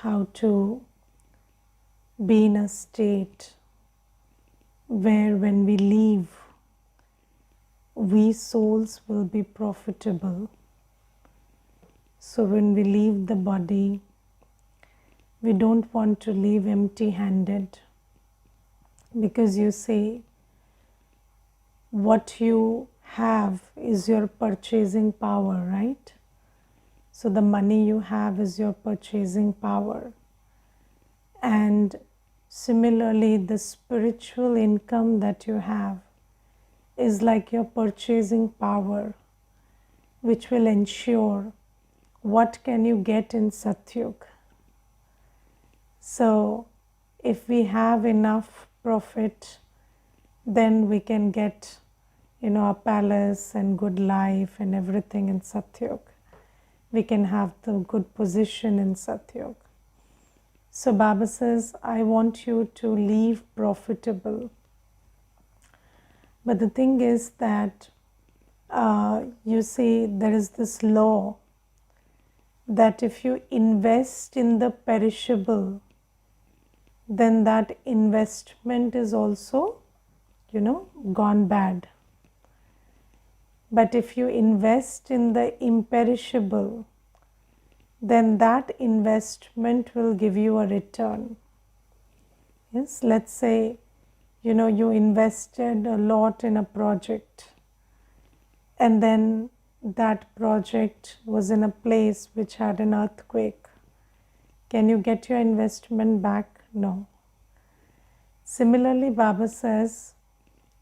how to be in a state where when we leave, we souls will be profitable. So when we leave the body, we don't want to leave empty-handed, because you say what you have is your purchasing power, right? So the money you have is your purchasing power. And similarly, the spiritual income that you have is like your purchasing power, which will ensure what can you get in Satyug. So if we have enough profit, then we can get, a palace and good life and everything in Satyug. We can have the good position in Satyug. So Baba says, I want you to leave profitable. But the thing is that you see, there is this law that if you invest in the perishable, then that investment is also, gone bad. But if you invest in the imperishable, then that investment will give you a return. Yes, let's say, you invested a lot in a project, and then that project was in a place which had an earthquake. Can you get your investment back? No. Similarly, Baba says,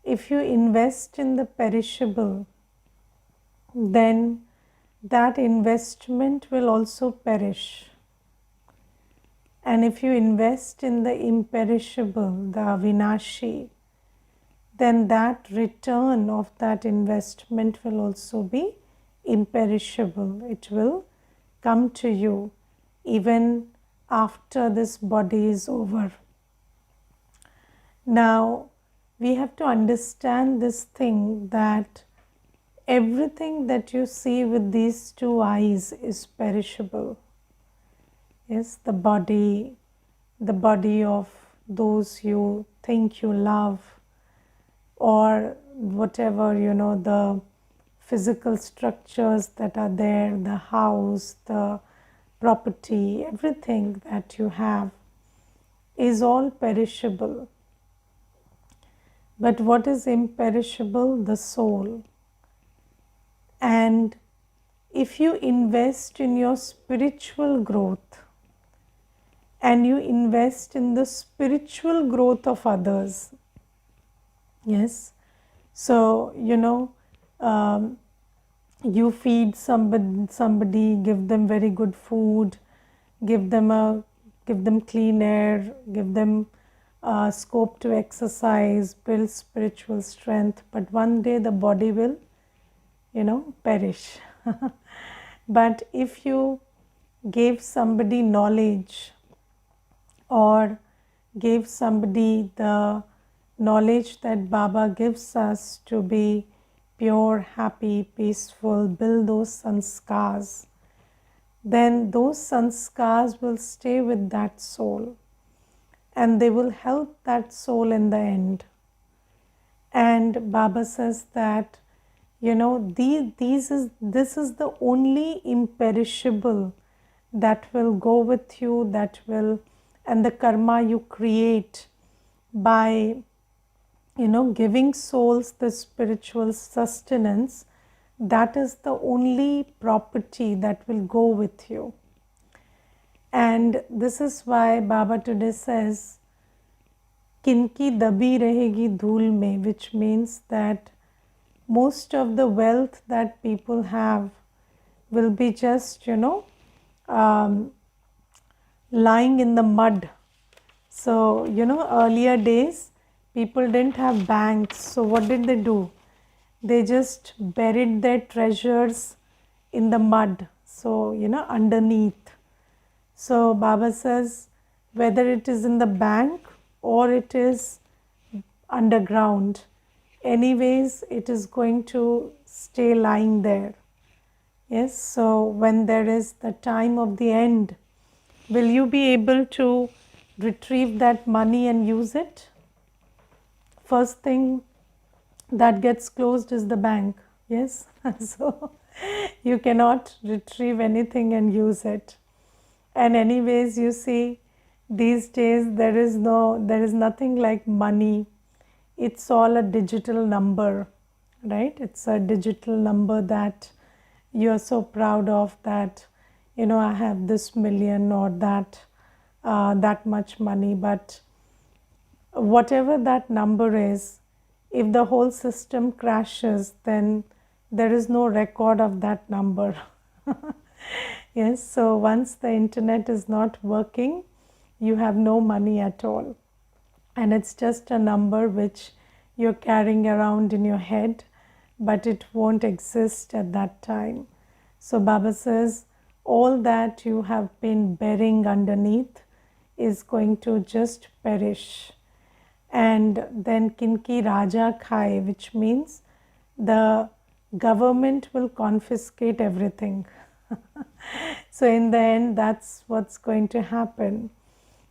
if you invest in the perishable, then that investment will also perish. And if you invest in the imperishable, the avinashi, then that return of that investment will also be imperishable. It will come to you even after this body is over. Now, we have to understand this thing, that everything that you see with these two eyes is perishable. Yes, the body of those you think you love, or whatever, the physical structures that are there, the house, the property, everything that you have is all perishable. But what is imperishable? The soul. And if you invest in your spiritual growth, and you invest in the spiritual growth of others, yes, so you feed somebody, give them very good food, give them clean air, give them scope to exercise, build spiritual strength. But one day the body will, perish. But if you gave somebody knowledge, or gave somebody the knowledge that Baba gives us to be pure, happy, peaceful, build those sanskars, then those sanskars will stay with that soul, and they will help that soul in the end. And Baba says that, this is the only imperishable that will go with you, and the karma you create by, giving souls the spiritual sustenance, that is the only property that will go with you. And this is why Baba today says, Kinki dabi rahegi dhool mein, which means that most of the wealth that people have will be just, lying in the mud. So, earlier days, people didn't have banks. So what did they do? They just buried their treasures in the mud. So, underneath. So Baba says, whether it is in the bank or it is underground, anyways, it is going to stay lying there. Yes, so when there is the time of the end, will you be able to retrieve that money and use it? First thing that gets closed is the bank. Yes, so you cannot retrieve anything and use it. And anyways, you see, these days there is nothing like money. It's all a digital number, right? It's a digital number that you're so proud of, that I have this million or that much money. But whatever that number is, if the whole system crashes, then there is no record of that number. Yes, so once the internet is not working, you have no money at all. And it's just a number which you're carrying around in your head, but it won't exist at that time. So Baba says, all that you have been bearing underneath is going to just perish. And then Kinki Raja Khai, which means the government will confiscate everything. So in the end, that's what's going to happen.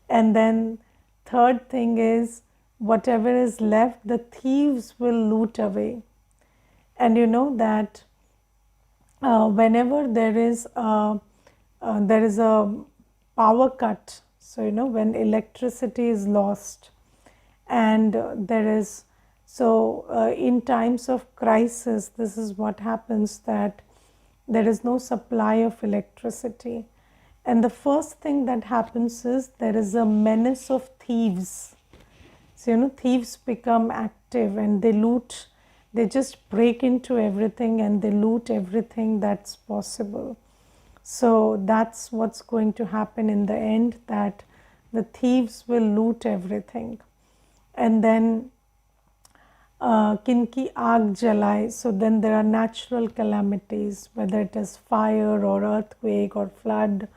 And then third thing is, whatever is left, the thieves will loot away. And you know that whenever there is a power cut, so when electricity is lost, and there is in times of crisis, this is what happens, that there is no supply of electricity, and the first thing that happens is there is a menace of thieves. So thieves become active and they loot. They just break into everything and they loot everything that's possible. So that's what's going to happen in the end, that the thieves will loot everything. And then Kinki aag jalai, so then there are natural calamities, whether it is fire or earthquake or flood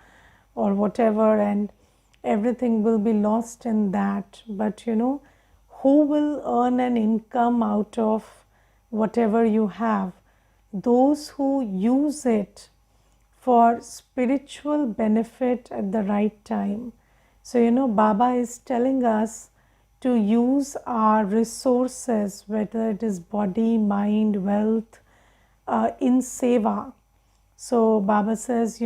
or whatever, and everything will be lost in that. But who will earn an income out of whatever you have? Those who use it for spiritual benefit at the right time. So Baba is telling us to use our resources, whether it is body, mind, wealth, in seva. So Baba says,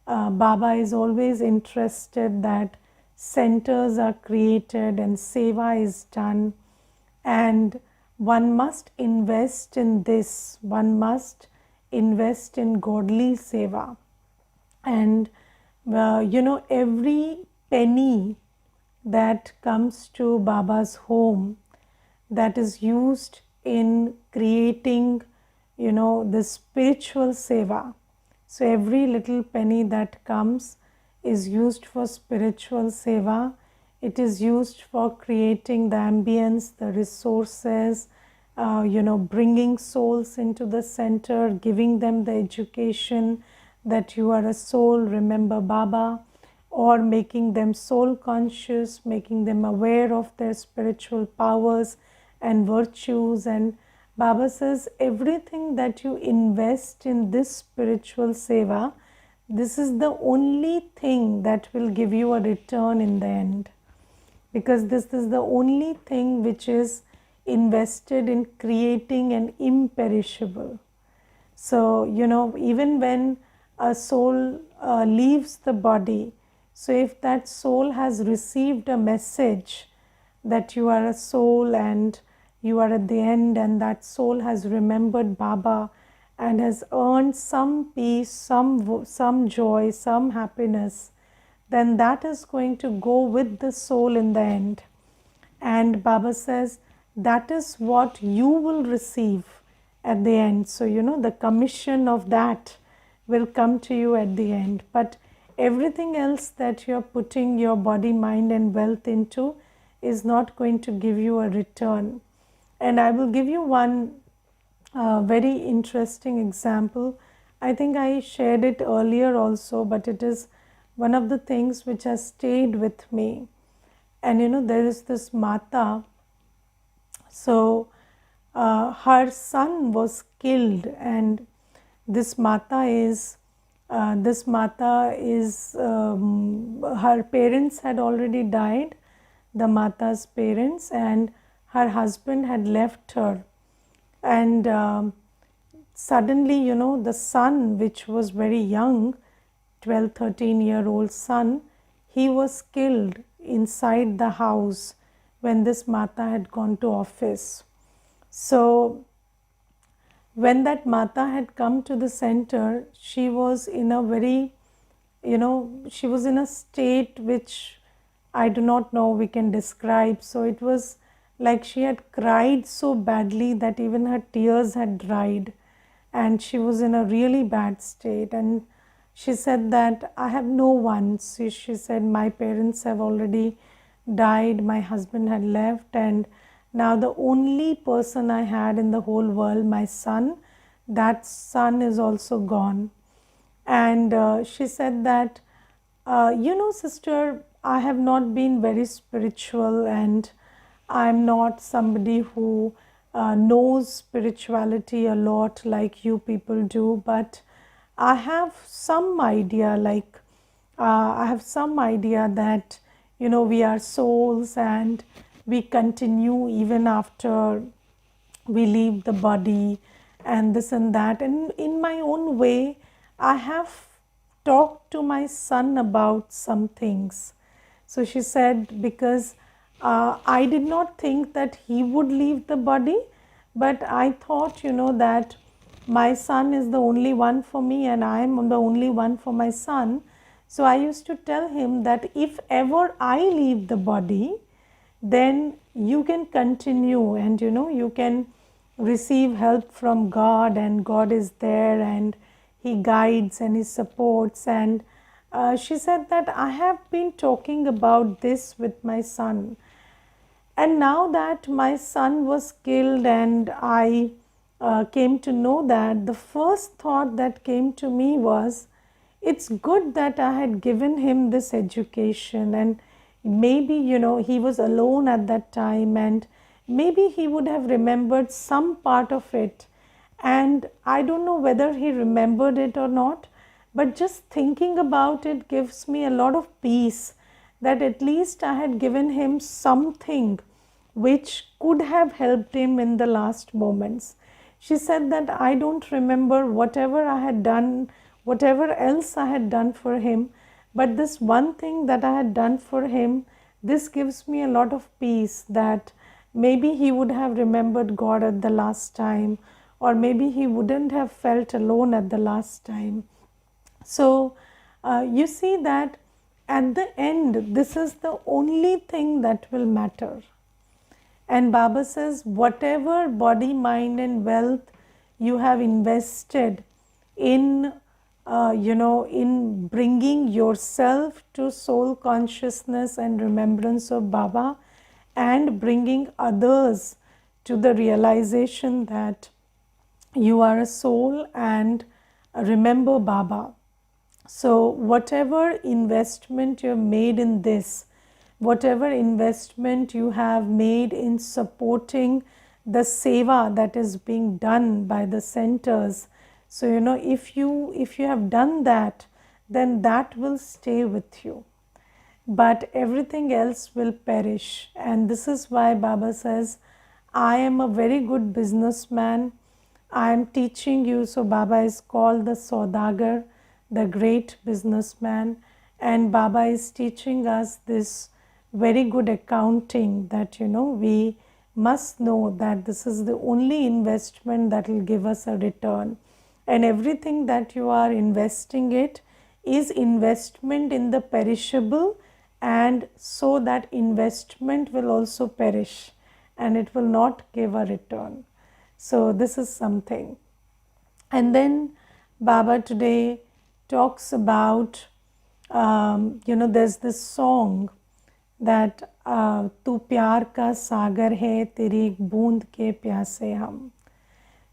Baba is always interested that centers are created and seva is done, and one must invest in this. One must invest in godly seva. And every penny that comes to Baba's home, that is used in creating the spiritual seva. So every little penny that comes is used for spiritual seva. It is used for creating the ambience, the resources, bringing souls into the center, giving them the education that you are a soul, remember Baba, or making them soul conscious, making them aware of their spiritual powers and virtues. And Baba says, everything that you invest in this spiritual seva, this is the only thing that will give you a return in the end, because this is the only thing which is invested in creating an imperishable. So even when a soul leaves the body, so if that soul has received a message that you are a soul and you are at the end, and that soul has remembered Baba and has earned some peace, some joy, some happiness, then that is going to go with the soul in the end. And Baba says, that is what you will receive at the end. So the commission of that will come to you at the end. But everything else that you're putting your body, mind and wealth into is not going to give you a return. And I will give you one very interesting example. I think I shared it earlier also, but it is one of the things which has stayed with me. And there is this Mata. So her son was killed, and this Mata is This Mata is, her parents had already died, the Mata's parents, and her husband had left her. And suddenly, the son, which was very young, 12, 13-year-old son, he was killed inside the house when this Mata had gone to office. So when that Mata had come to the center, she was in a very, she was in a state which I do not know we can describe. So it was like she had cried so badly that even her tears had dried, and she was in a really bad state. And she said that I have no one. She said, my parents have already died, my husband had left, and now the only person I had in the whole world, my son, that son is also gone. And she said that, sister, I have not been very spiritual, and I'm not somebody who knows spirituality a lot like you people do, but I have some idea, I have some idea that, we are souls and we continue even after we leave the body, and this and that. And in my own way, I have talked to my son about some things. So she said, because I did not think that he would leave the body, but I thought, that my son is the only one for me and I am the only one for my son. So I used to tell him that if ever I leave the body, then you can continue, and you can receive help from God, and God is there and He guides and He supports. And she said that I have been talking about this with my son, and now that my son was killed and I came to know that, the first thought that came to me was, it's good that I had given him this education, and maybe, he was alone at that time, and maybe he would have remembered some part of it. And I don't know whether he remembered it or not, but just thinking about it gives me a lot of peace, that at least I had given him something which could have helped him in the last moments. She said that I don't remember whatever I had done, whatever else I had done for him, but this one thing that I had done for him, this gives me a lot of peace, that maybe he would have remembered God at the last time, or maybe he wouldn't have felt alone at the last time. So you see that at the end, this is the only thing that will matter. And Baba says, whatever body, mind and wealth you have invested in, in bringing yourself to soul consciousness and remembrance of Baba, and bringing others to the realization that you are a soul and remember Baba. So whatever investment you have made in this, whatever investment you have made in supporting the seva that is being done by the centers, so if you have done that, then that will stay with you, but everything else will perish. And this is why Baba says, I am a very good businessman, I am teaching you. So Baba is called the Saudagar, the great businessman, and Baba is teaching us this very good accounting, that we must know that this is the only investment that will give us a return, and everything that you are investing it is investment in the perishable, and so that investment will also perish and it will not give a return. So this is something. And then Baba today talks about, there's this song that tu pyar ka sagar hai, teri ek boond ke pyase hum.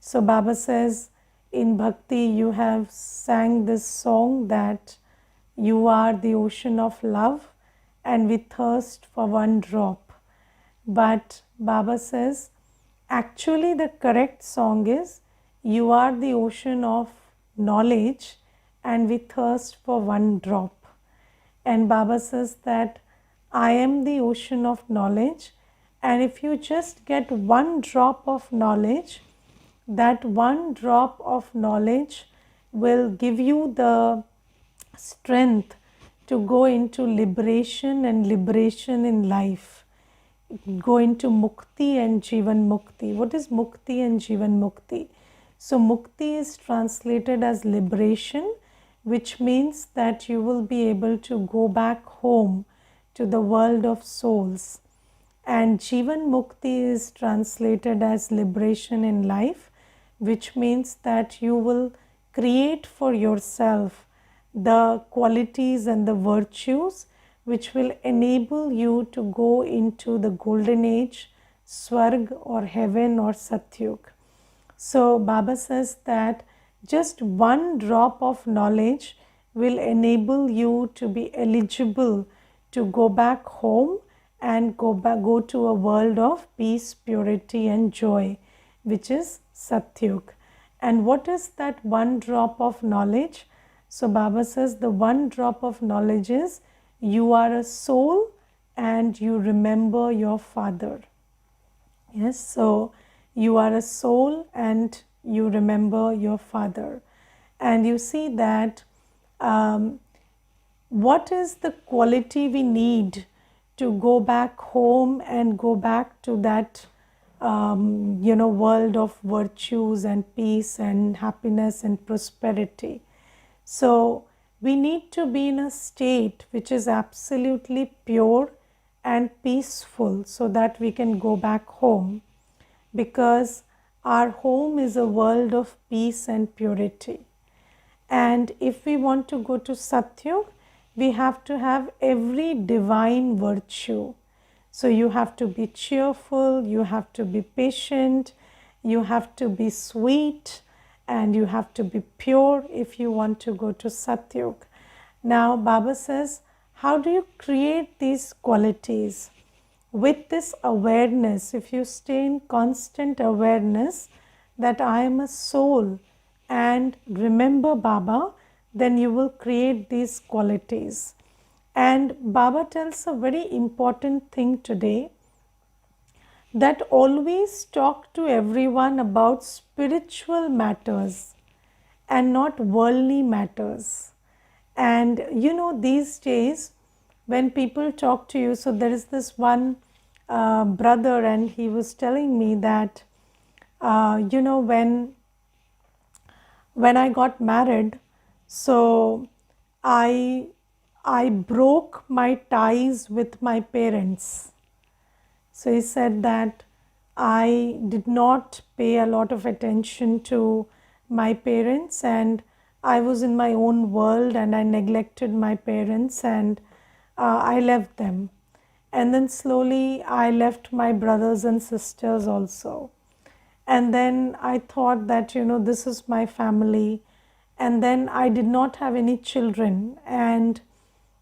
So Baba says, in bhakti you have sang this song that you are the ocean of love and we thirst for one drop. But Baba says, actually the correct song is, you are the ocean of knowledge and we thirst for one drop. And Baba says that I am the ocean of knowledge, and if you just get one drop of knowledge, that one drop of knowledge will give you the strength to go into liberation and liberation in life. Go into mukti and jivan mukti. What is mukti and jivan mukti? So mukti is translated as liberation, which means that you will be able to go back home to the world of souls. And jivan mukti is translated as liberation in life, which means that you will create for yourself the qualities and the virtues which will enable you to go into the golden age, Swarg or heaven or Satyug. So Baba says that just one drop of knowledge will enable you to be eligible to go back home and go to a world of peace, purity and joy, which is Satyug. And what is that one drop of knowledge? So Baba says the one drop of knowledge is you are a soul and you remember your father. Yes, so you are a soul and you remember your father. And you see that what is the quality we need to go back home and go back to that world of virtues and peace and happiness and prosperity. So we need to be in a state which is absolutely pure and peaceful so that we can go back home, because our home is a world of peace and purity. And if we want to go to Satyug, we have to have every divine virtue. So you have to be cheerful, you have to be patient, you have to be sweet, and you have to be pure if you want to go to Satyug. Now Baba says, how do you create these qualities? With this awareness, if you stay in constant awareness that I am a soul and remember Baba, then you will create these qualities. And Baba tells a very important thing today, that always talk to everyone about spiritual matters and not worldly matters. And these days when people talk to you, so there is this one brother, and he was telling me that when I got married, so I broke my ties with my parents. So he said that I did not pay a lot of attention to my parents, and I was in my own world and I neglected my parents, and I left them. And then slowly I left my brothers and sisters also. And then I thought that, this is my family. And then I did not have any children. And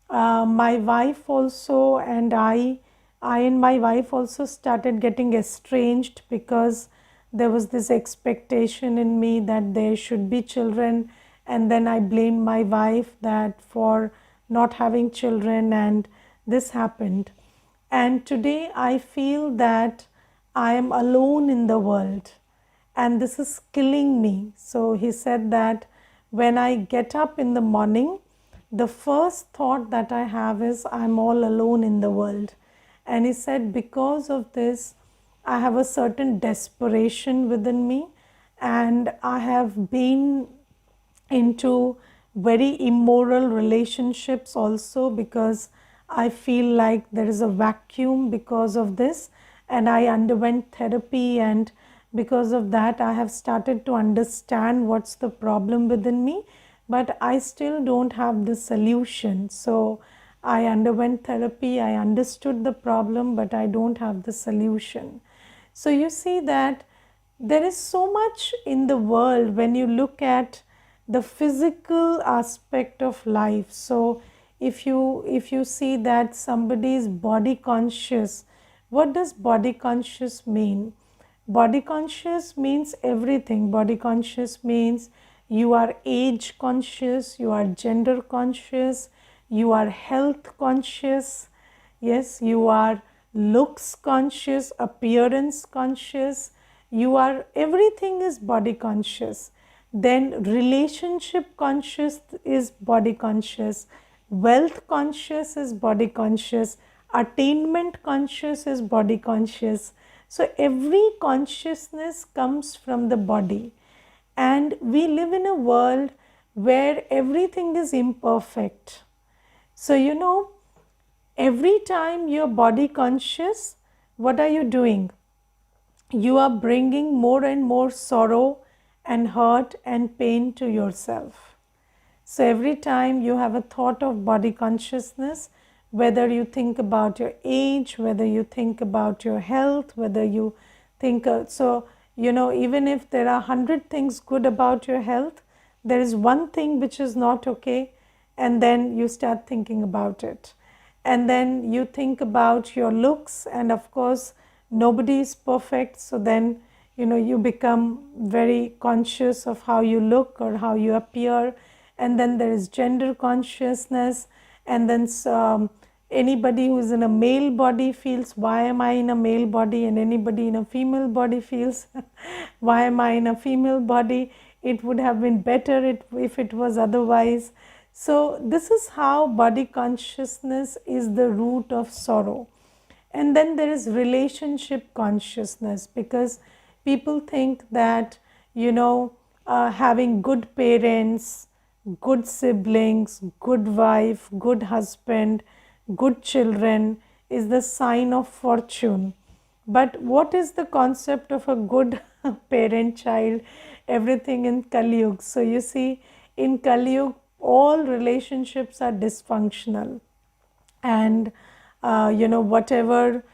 my wife also and I and my wife also started getting estranged, because there was this expectation in me that there should be children. And then I blamed my wife that for not having children, and this happened. And today I feel that I am alone in the world, and this is killing me. So he said that when I get up in the morning, the first thought that I have is I'm all alone in the world. And he said, because of this, I have a certain desperation within me, and I have been into very immoral relationships also, because I feel like there is a vacuum because of this. And I underwent therapy, and because of that I have started to understand what's the problem within me, but I still don't have the solution. So I underwent therapy, I understood the problem, but I don't have the solution. So you see that there is so much in the world when you look at the physical aspect of life. So if you see that somebody is body conscious, what does body conscious mean? Body conscious means everything. Body conscious means you are age conscious, you are gender conscious, you are health conscious, yes, you are looks conscious, appearance conscious, you are, everything is body conscious. Then relationship conscious is body conscious, wealth conscious is body conscious, attainment conscious is body conscious. So every consciousness comes from the body, and we live in a world where everything is imperfect. So every time you're body conscious, what are you doing? You are bringing more and more sorrow and hurt and pain to yourself. So every time you have a thought of body consciousness, whether you think about your age, whether you think about your health, whether you think, even if there are 100 things good about your health, there is one thing which is not okay, and then you start thinking about it. And then you think about your looks, and of course, nobody is perfect. So then, you become very conscious of how you look or how you appear. And then there is gender consciousness, and then anybody who is in a male body feels, why am I in a male body? And anybody in a female body feels, why am I in a female body? It would have been better if it was otherwise. So this is how body consciousness is the root of sorrow. And then there is relationship consciousness, because people think that having good parents, good siblings, good wife, good husband, good children is the sign of fortune. But what is the concept of a good parent child? Everything in Kali Yuga. So you see, in Kali Yuga, all relationships are dysfunctional, and whatever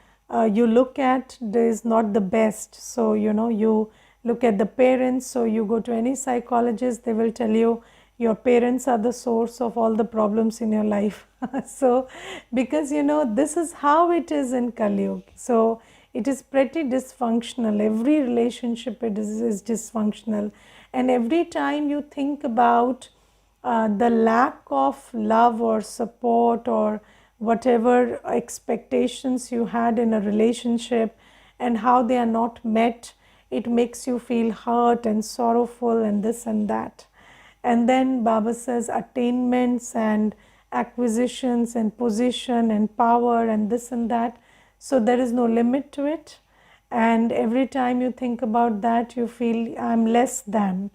you look at, there is not the best. So you look at the parents. So you go to any psychologist, they will tell you your parents are the source of all the problems in your life. So because this is how it is in Kali Yuga. So it is pretty dysfunctional. Every relationship is dysfunctional, and every time you think about the lack of love or support or whatever expectations you had in a relationship and how they are not met, it makes you feel hurt and sorrowful and this and that. And then Baba says attainments and acquisitions and position and power and this and that. So there is no limit to it. And every time you think about that, you feel I'm less than.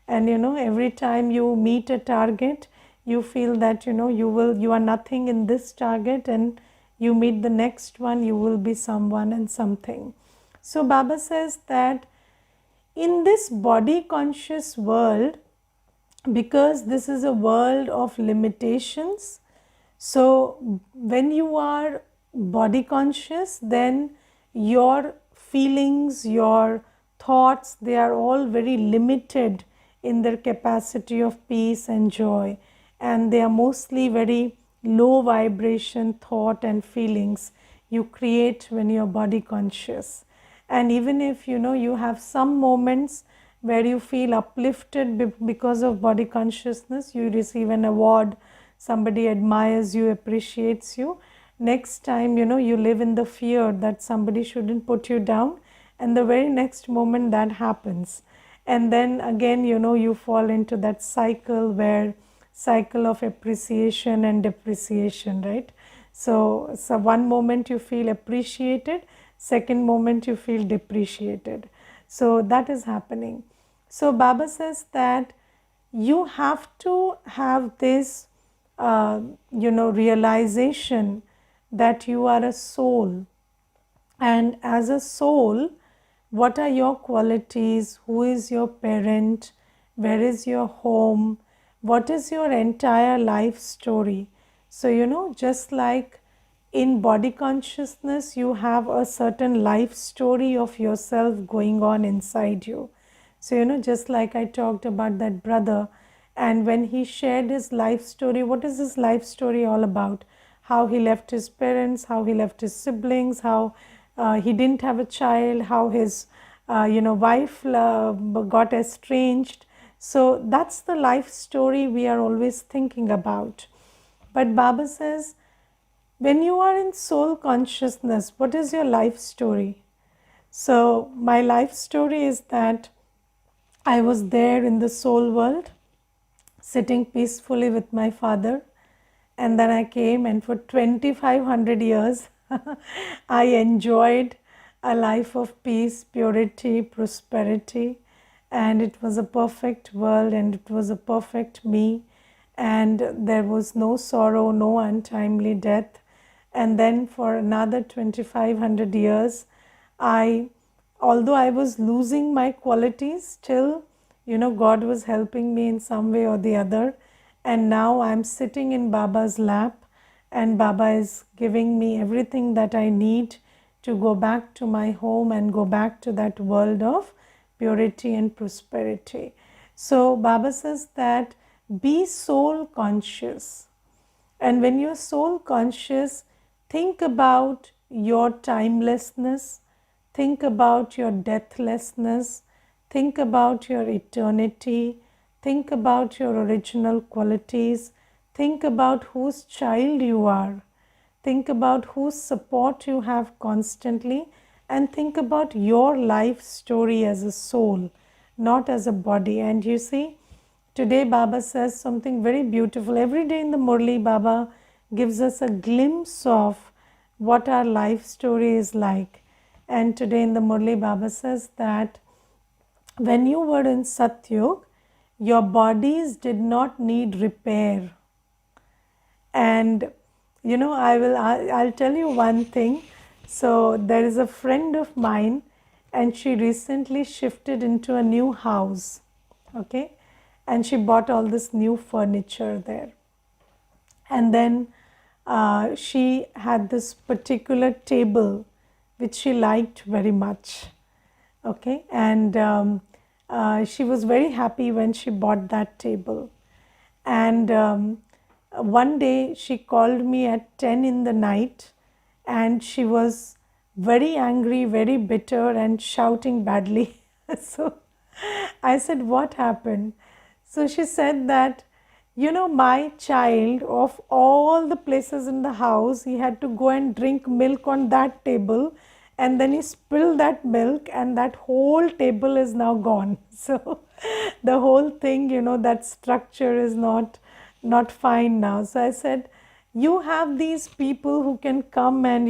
And every time you meet a target, you feel that you are nothing in this target, and you meet the next one, you will be someone and something. So Baba says that in this body conscious world, because this is a world of limitations, so when you are body conscious, then your feelings, your thoughts, they are all very limited in their capacity of peace and joy, and they are mostly very low vibration thought and feelings you create when you are body conscious. And even if you have some moments where you feel uplifted because of body consciousness, you receive an award, somebody admires you, appreciates you, next time you live in the fear that somebody shouldn't put you down, and the very next moment that happens, and then again you fall into that cycle of appreciation and depreciation, right? So one moment you feel appreciated, second moment you feel depreciated. So that is happening. So Baba says that you have to have this realization that you are a soul, and as a soul, what are your qualities? Who is your parent? Where is your home? What is your entire life story? So just like in body consciousness, you have a certain life story of yourself going on inside you. So just like I talked about that brother, and when he shared his life story, what is his life story all about? How he left his parents, how he left his siblings, how he didn't have a child, how his wife got estranged. So that's the life story we are always thinking about. But Baba says, when you are in soul consciousness, what is your life story? So my life story is that I was there in the soul world, sitting peacefully with my father, and then I came, and for 2500 years I enjoyed a life of peace, purity, prosperity, and it was a perfect world, and it was a perfect me, and there was no sorrow, no untimely death. And then for another 2500 years, I although I was losing my qualities, still, God was helping me in some way or the other. And now I'm sitting in Baba's lap, and Baba is giving me everything that I need to go back to my home and go back to that world of purity and prosperity. So Baba says that be soul conscious. And when you're soul conscious, think about your timelessness, think about your deathlessness, think about your eternity, think about your original qualities, think about whose child you are, think about whose support you have constantly, and think about your life story as a soul, not as a body. And you see, today Baba says something very beautiful. Every day in the Murli, Baba gives us a glimpse of what our life story is like. And today in the Murli, Baba says that when you were in Satyug, your bodies did not need repair. And I'll tell you one thing. So there is a friend of mine, and she recently shifted into a new house. Okay, and she bought all this new furniture there. And then she had this particular table which she liked very much. Okay, and she was very happy when she bought that table. And one day she called me at 10 in the night, and she was very angry, very bitter, and shouting badly. So I said, what happened? So she said that, my child, of all the places in the house, he had to go and drink milk on that table, and then he spilled that milk, and that whole table is now gone. So the whole thing, that structure is not fine now. So I said, you have these people who can come and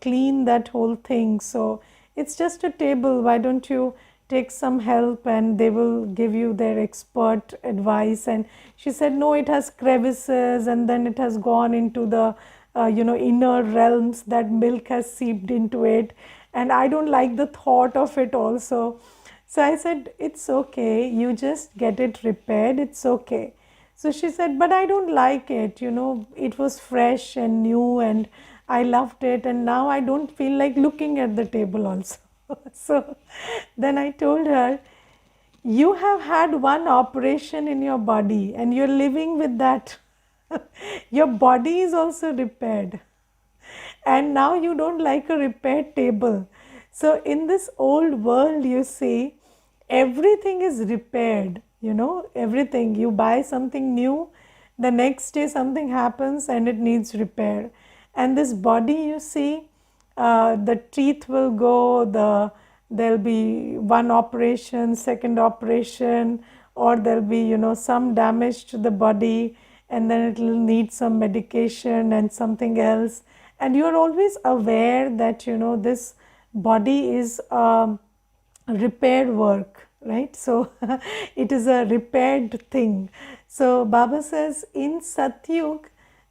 clean that whole thing. So it's just a table. Why don't you take some help, and they will give you their expert advice? And she said, no, it has crevices, and then it has gone into the inner realms, that milk has seeped into it, and I don't like the thought of it also. So I said, it's okay, you just get it repaired, it's okay. So she said, but I don't like it, it was fresh and new, and I loved it, and now I don't feel like looking at the table also. So then I told her, you have had one operation in your body, and you're living with that. Your body is also repaired, and now you don't like a repaired table. So in this old world, you see, everything is repaired. Everything, you buy something new, the next day something happens and it needs repair. And this body, you see, the teeth will go, there'll be one operation, second operation, or there'll be some damage to the body, and then it will need some medication and something else. And you are always aware that this body is repair work, right? So it is a repaired thing. So Baba says, in Satyug,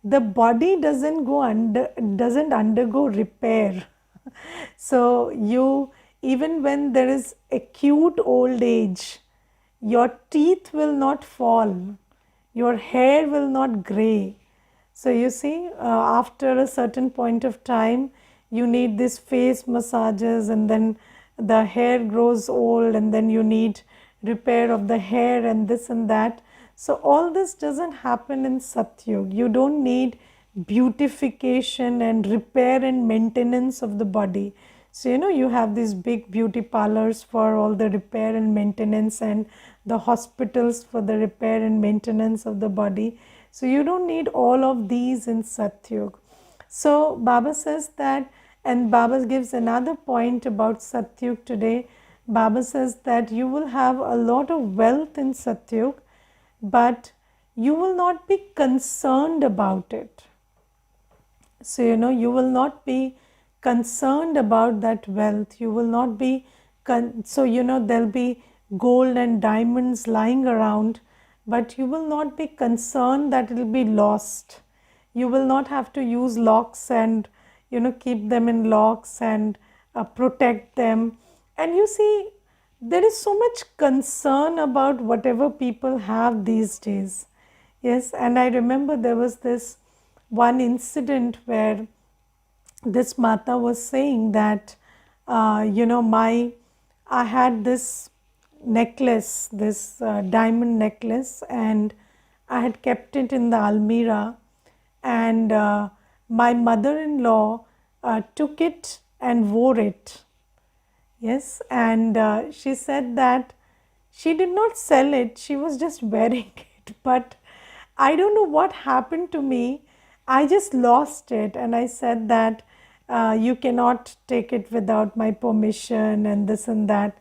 the body doesn't undergo repair. So even when there is acute old age, your teeth will not fall, your hair will not gray. So you see, after a certain point of time, you need this face massages, and then the hair grows old, and then you need repair of the hair and this and that. So all this doesn't happen in Satyug. You don't need beautification and repair and maintenance of the body. So, you have these big beauty parlors for all the repair and maintenance, and the hospitals for the repair and maintenance of the body. So, you don't need all of these in Satyug. So, Baba says that, and Baba gives another point about Satyug today. Baba says that you will have a lot of wealth in Satyug, but you will not be concerned about it. So, you will not be concerned about that wealth. You will not be, so, there'll be gold and diamonds lying around, but you will not be concerned that it'll be lost. You will not have to use locks and, keep them in locks and protect them. And you see, there is so much concern about whatever people have these days. Yes, and I remember there was this one incident where this Mata was saying that, I had this necklace, this diamond necklace, and I had kept it in the almirah, and my mother-in-law took it and wore it. Yes, and she said that she did not sell it, she was just wearing it. But I don't know what happened to me. I just lost it, and I said that you cannot take it without my permission, and this and that.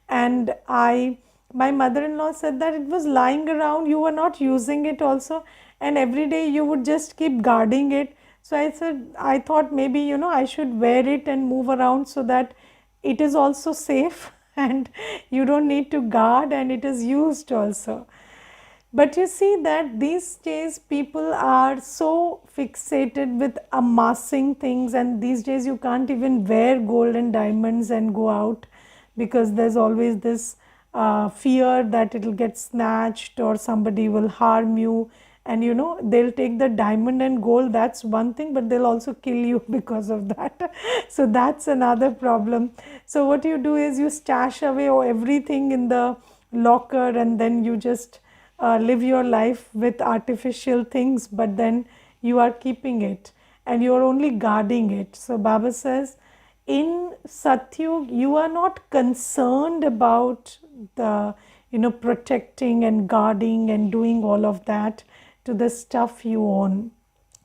And my mother-in-law said that it was lying around, you were not using it also, and every day you would just keep guarding it. So I said, I thought maybe, I should wear it and move around so that it is also safe and you don't need to guard, and it is used also. But you see that these days people are so fixated with amassing things, and these days you can't even wear gold and diamonds and go out, because there's always this fear that it'll get snatched or somebody will harm you. And they'll take the diamond and gold, that's one thing, but they'll also kill you because of that. So that's another problem. So what you do is you stash away everything in the locker, and then you just live your life with artificial things, but then you are keeping it and you are only guarding it. So Baba says, in Satyug, you are not concerned about the, protecting and guarding and doing all of that to the stuff you own.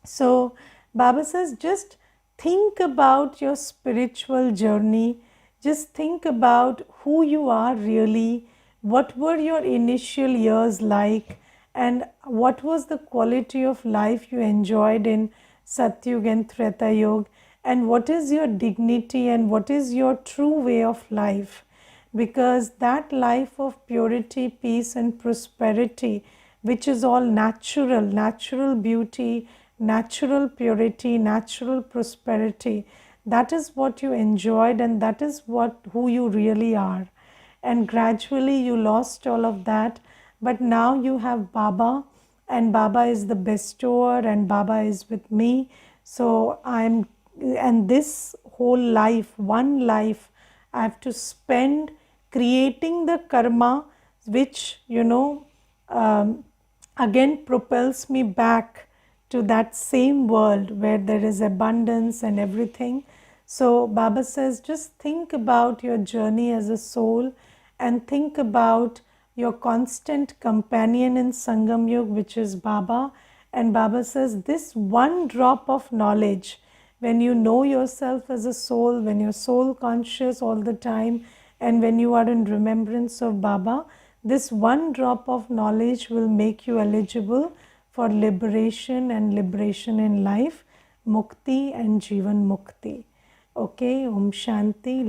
So Baba says, just think about your spiritual journey. Just think about who you are really. What were your initial years like, and what was the quality of life you enjoyed in Satyug and Treta Yuga, and what is your dignity and what is your true way of life. Because that life of purity, peace and prosperity, which is all natural beauty, natural purity, natural prosperity, that is what you enjoyed, and that is who you really are. And gradually you lost all of that, but now you have Baba, and Baba is the bestower, and Baba is with me. So and this whole life, one life, I have to spend creating the karma which, again propels me back to that same world where there is abundance and everything. So Baba says, just think about your journey as a soul, and think about your constant companion in Sangam Yuga, which is Baba. And Baba says, this one drop of knowledge, when you know yourself as a soul, when you're soul conscious all the time, and when you are in remembrance of Baba, this one drop of knowledge will make you eligible for liberation and liberation in life, Mukti and Jivan Mukti. Okay, Om Shanti.